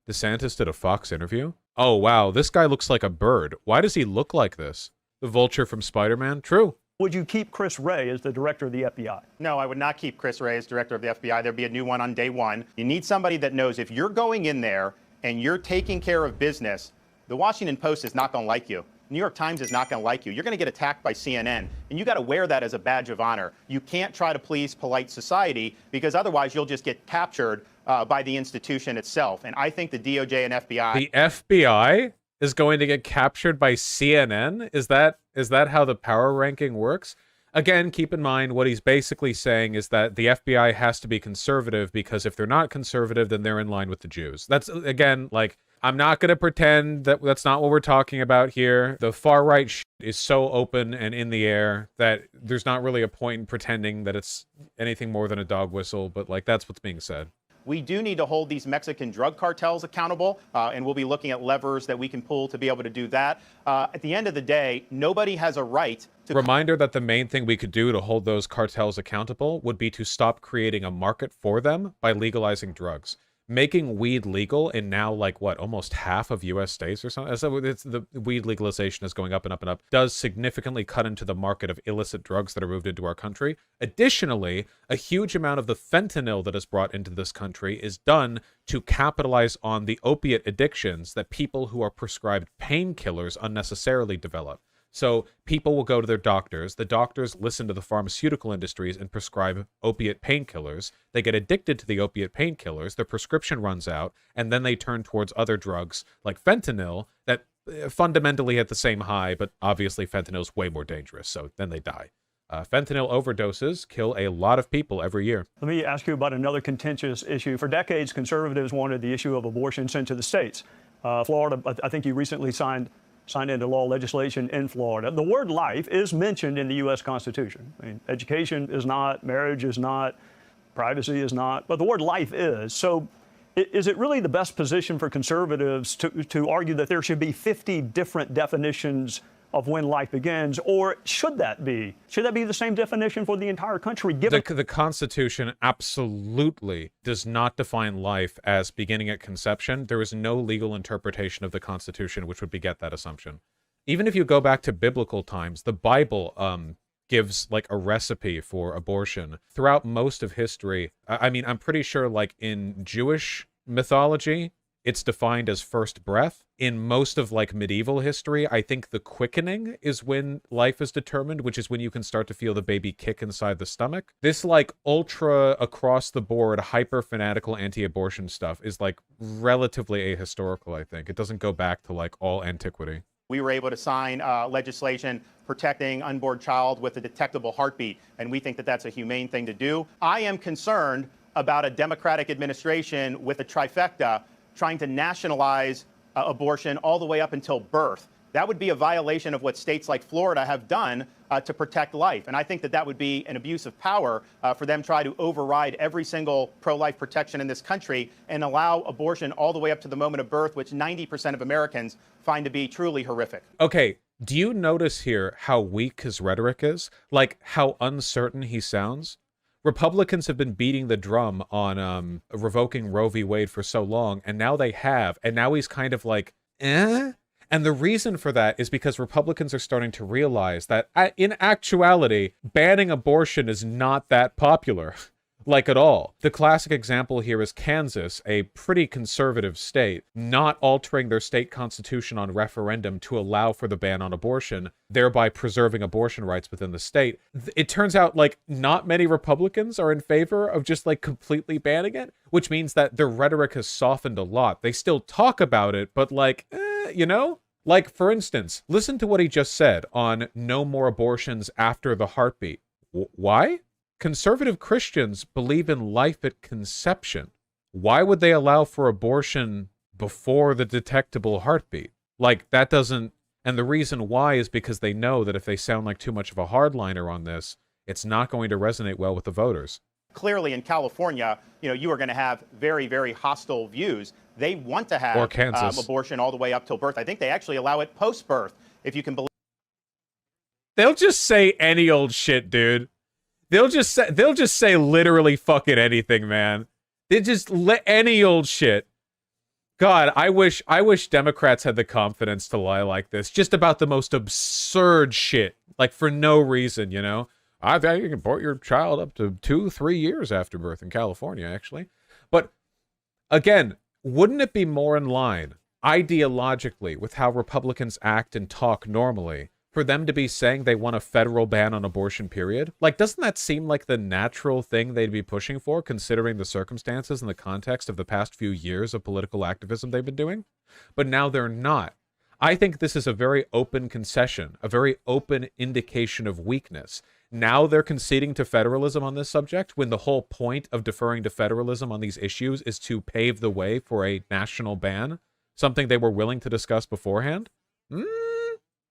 DeSantis did a Fox interview? Oh, wow, this guy looks like a bird. Why does he look like this? The vulture from Spider-Man? True. Would you keep Chris Wray as the director of the FBI? No, I would not keep Chris Wray as director of the FBI. There'd be a new one on day one. You need somebody that knows if you're going in there and you're taking care of business, the Washington Post is not going to like you. New York Times is not going to like you. You're going to get attacked by CNN, and you got to wear that as a badge of honor. You can't try to please polite society because otherwise you'll just get captured by the institution itself. And I think the DOJ and FBI... The FBI is going to get captured by CNN? Is that how the power ranking works? Again, keep in mind what he's basically saying is that the FBI has to be conservative because if they're not conservative, then they're in line with the Jews. That's, again, like... I'm not going to pretend that that's not what we're talking about here. The far-right shit is so open and in the air that there's not really a point in pretending that it's anything more than a dog whistle, but, like, that's what's being said. We do need to hold these Mexican drug cartels accountable, and we'll be looking at levers that we can pull to be able to do that. At the end of the day, nobody has a right to... Reminder that the main thing we could do to hold those cartels accountable would be to stop creating a market for them by legalizing drugs. Making weed legal in now, like, what, almost half of U.S. states or something? So it's the weed legalization is going up and up and up, does significantly cut into the market of illicit drugs that are moved into our country. Additionally, a huge amount of the fentanyl that is brought into this country is done to capitalize on the opiate addictions that people who are prescribed painkillers unnecessarily develop. So people will go to their doctors. The doctors listen to the pharmaceutical industries and prescribe opiate painkillers. They get addicted to the opiate painkillers. Their prescription runs out, and then they turn towards other drugs like fentanyl that fundamentally hit the same high, but obviously fentanyl is way more dangerous, so then they die. Fentanyl overdoses kill a lot of people every year. Let me ask you about another contentious issue. For decades, conservatives wanted the issue of abortion sent to the states. Florida, I think you recently signed into law legislation in Florida. The word life is mentioned in the U.S. Constitution. I mean, education is not, marriage is not, privacy is not, but the word life is. So is it really the best position for conservatives to argue that there should be 50 different definitions of when life begins, or should that be the same definition for the entire country? Given the Constitution absolutely does not define life as beginning at conception. There is no legal interpretation of the Constitution which would beget that assumption. Even if you go back to biblical times, the Bible gives like a recipe for abortion throughout most of history. I mean, I'm pretty sure like in Jewish mythology, it's defined as first breath. In most of like medieval history, I think the quickening is when life is determined, which is when you can start to feel the baby kick inside the stomach. This like ultra across the board, hyper fanatical anti-abortion stuff is like relatively ahistorical, I think. It doesn't go back to like all antiquity. We were able to sign legislation protecting unborn child with a detectable heartbeat, and we think that that's a humane thing to do. I am concerned about a Democratic administration with a trifecta trying to nationalize abortion all the way up until birth. That would be a violation of what states like Florida have done to protect life. And I think that that would be an abuse of power for them to try to override every single pro-life protection in this country and allow abortion all the way up to the moment of birth, which 90% of Americans find to be truly horrific. Okay, do you notice here how weak his rhetoric is? Like how uncertain he sounds? Republicans have been beating the drum on revoking Roe v. Wade for so long, and now they have, and now he's kind of like, eh? And the reason for that is because Republicans are starting to realize that, in actuality, banning abortion is not that popular. Like at all. The classic example here is Kansas, a pretty conservative state, not altering their state constitution on referendum to allow for the ban on abortion, thereby preserving abortion rights within the state. It turns out like not many Republicans are in favor of just like completely banning it, which means that their rhetoric has softened a lot. They still talk about it, but like, you know? Like, for instance, listen to what he just said on no more abortions after the heartbeat. Why? Conservative Christians believe in life at conception. Why would they allow for abortion before the detectable heartbeat? Like, that doesn't... And the reason why is because they know that if they sound like too much of a hardliner on this, it's not going to resonate well with the voters. Clearly in California, you are going to have very, very hostile views. They want to have abortion all the way up till birth. I think they actually allow it post-birth, if you can believe. They'll just say any old shit, dude. They'll just say literally fucking anything, man. They just let any old shit. God, I wish Democrats had the confidence to lie like this, just about the most absurd shit, like for no reason, you know? I think you can abort your child up to 2-3 years after birth in California, actually. But again, wouldn't it be more in line, ideologically, with how Republicans act and talk normally, for them to be saying they want a federal ban on abortion, period? Like, doesn't that seem like the natural thing they'd be pushing for, considering the circumstances and the context of the past few years of political activism they've been doing? But now they're not. I think this is a very open concession, a very open indication of weakness. Now they're conceding to federalism on this subject, when the whole point of deferring to federalism on these issues is to pave the way for a national ban, something they were willing to discuss beforehand.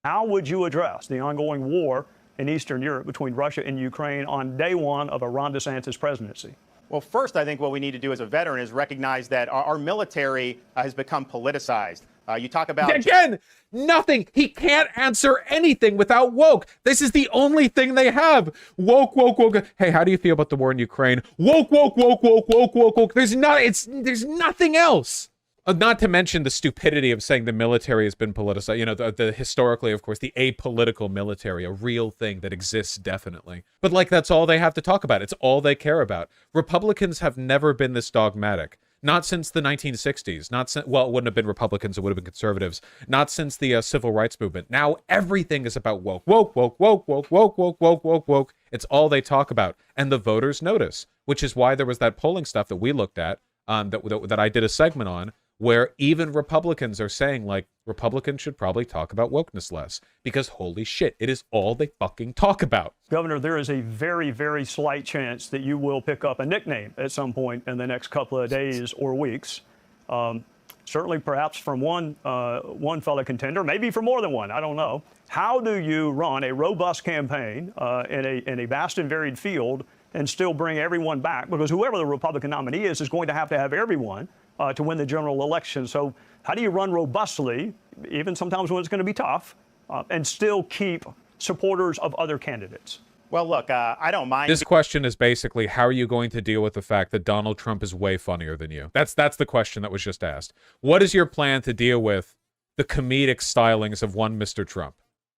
How would you address the ongoing war in Eastern Europe between Russia and Ukraine on day one of a Ron DeSantis presidency? Well, first, I think what we need to do as a veteran is recognize that our military has become politicized. You talk about... Again, nothing. He can't answer anything without woke. This is the only thing they have. Woke, woke, woke. Hey, how do you feel about the war in Ukraine? Woke, woke, woke, woke, woke, woke, woke. There's nothing else. Not to mention the stupidity of saying the military has been politicized. You know, the historically, of course, the apolitical military, a real thing that exists, definitely. But, like, that's all they have to talk about. It's all they care about. Republicans have never been this dogmatic. Not since the 1960s. Not since, well, it wouldn't have been Republicans, it would have been conservatives. Not since the civil rights movement. Now everything is about woke, woke, woke, woke, woke, woke, woke, woke, woke, woke. It's all they talk about. And the voters notice, which is why there was that polling stuff that we looked at, that I did a segment on, where even Republicans are saying, like, Republicans should probably talk about wokeness less, because holy shit, it is all they fucking talk about. Governor, there is a very, very slight chance that you will pick up a nickname at some point in the next couple of days or weeks. Certainly, perhaps from one fellow contender, maybe from more than one, I don't know. How do you run a robust campaign in a vast and varied field and still bring everyone back? Because whoever the Republican nominee is going to have everyone to win the general election. So how do you run robustly, even sometimes when it's going to be tough, and still keep supporters of other candidates? Well, look, I don't mind. This question is basically, how are you going to deal with the fact that Donald Trump is way funnier than you? That's the question that was just asked. What is your plan to deal with the comedic stylings of one Mr. Trump?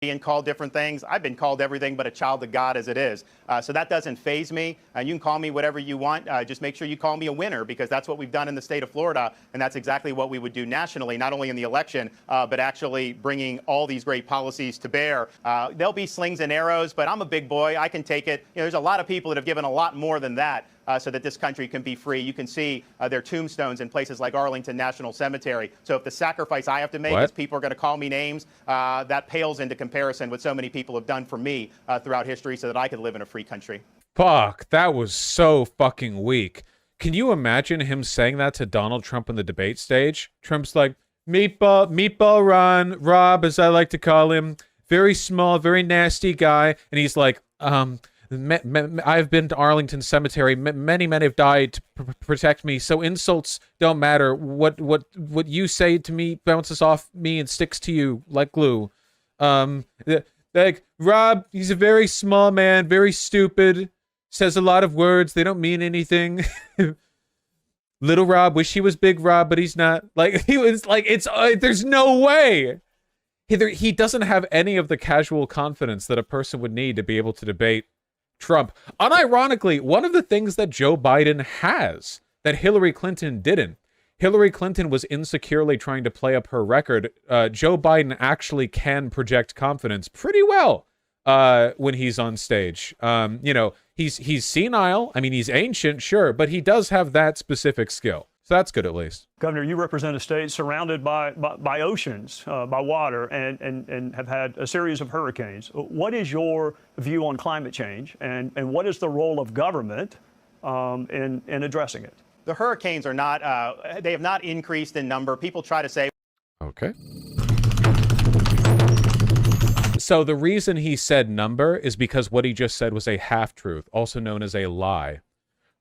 Being called different things. I've been called everything but a child of God as it is. So that doesn't faze me. And you can call me whatever you want. Just make sure you call me a winner, because that's what we've done in the state of Florida. And that's exactly what we would do nationally, not only in the election, but actually bringing all these great policies to bear. There'll be slings and arrows, but I'm a big boy. I can take it. You know, there's a lot of people that have given a lot more than that. So that this country can be free. You can see their tombstones in places like Arlington National Cemetery. So if the sacrifice I have to make is people are going to call me names, that pales into comparison what so many people have done for me throughout history so that I could live in a free country. Fuck, that was so fucking weak. Can you imagine him saying that to Donald Trump on the debate stage? Trump's like, Meatball Ron, Rob, as I like to call him, very small, very nasty guy. And he's like, I've been to Arlington Cemetery. Many men have died to protect me, so insults don't matter. What you say to me bounces off me and sticks to you like glue. Like, Rob, he's a very small man, very stupid, says a lot of words. They don't mean anything. Little Rob, wish he was Big Rob, but he's not. Like, he was like, it's there's no way. He doesn't have any of the casual confidence that a person would need to be able to debate Trump. Unironically, one of the things that Joe Biden has that Hillary Clinton didn't. Hillary Clinton was insecurely trying to play up her record. Joe Biden actually can project confidence pretty well when he's on stage. You know, he's senile. I mean, he's ancient, sure, but he does have that specific skill. So that's good, at least. Governor, you represent a state surrounded by oceans, by water, and have had a series of hurricanes. What is your view on climate change, and what is the role of government in addressing it? The hurricanes are not, they have not increased in number. People try to say. Okay. So the reason he said number is because what he just said was a half-truth, also known as a lie.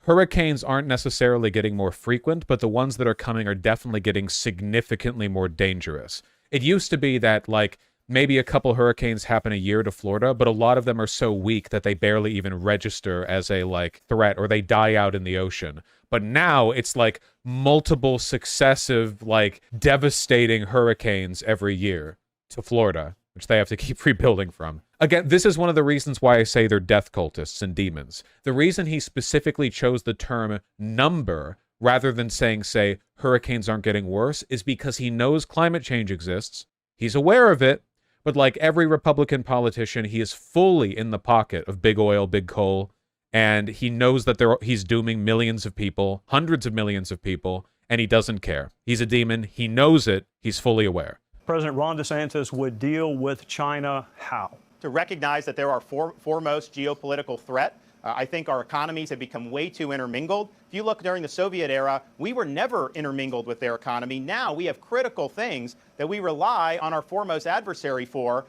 Hurricanes aren't necessarily getting more frequent, but the ones that are coming are definitely getting significantly more dangerous. It used to be that, like, maybe a couple hurricanes happen a year to Florida, but a lot of them are so weak that they barely even register as a, like, threat, or they die out in the ocean. But now it's like multiple successive, like, devastating hurricanes every year to Florida, which they have to keep rebuilding from. Again, this is one of the reasons why I say they're death cultists and demons. The reason he specifically chose the term number rather than saying, say, hurricanes aren't getting worse is because he knows climate change exists. He's aware of it, but like every Republican politician, he is fully in the pocket of big oil, big coal, and he knows that he's dooming millions of people, hundreds of millions of people, and he doesn't care. He's a demon. He knows it. He's fully aware. President Ron DeSantis would deal with China how? To recognize that they're our foremost geopolitical threat. I think our economies have become way too intermingled. If you look during the Soviet era, we were never intermingled with their economy. Now we have critical things that we rely on our foremost adversary for.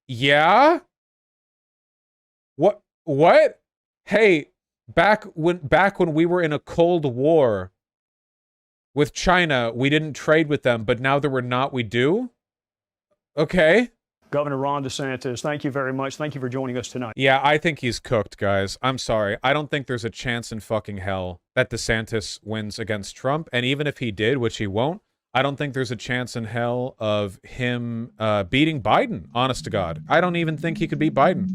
Yeah? What? Hey, back when we were in a Cold War with China, we didn't trade with them, but now that we're not, we do? Okay. Governor Ron DeSantis, thank you very much. Thank you for joining us tonight. Yeah, I think he's cooked, guys. I'm sorry. I don't think there's a chance in fucking hell that DeSantis wins against Trump. And even if he did, which he won't, I don't think there's a chance in hell of him beating Biden, honest to God. I don't even think he could beat Biden.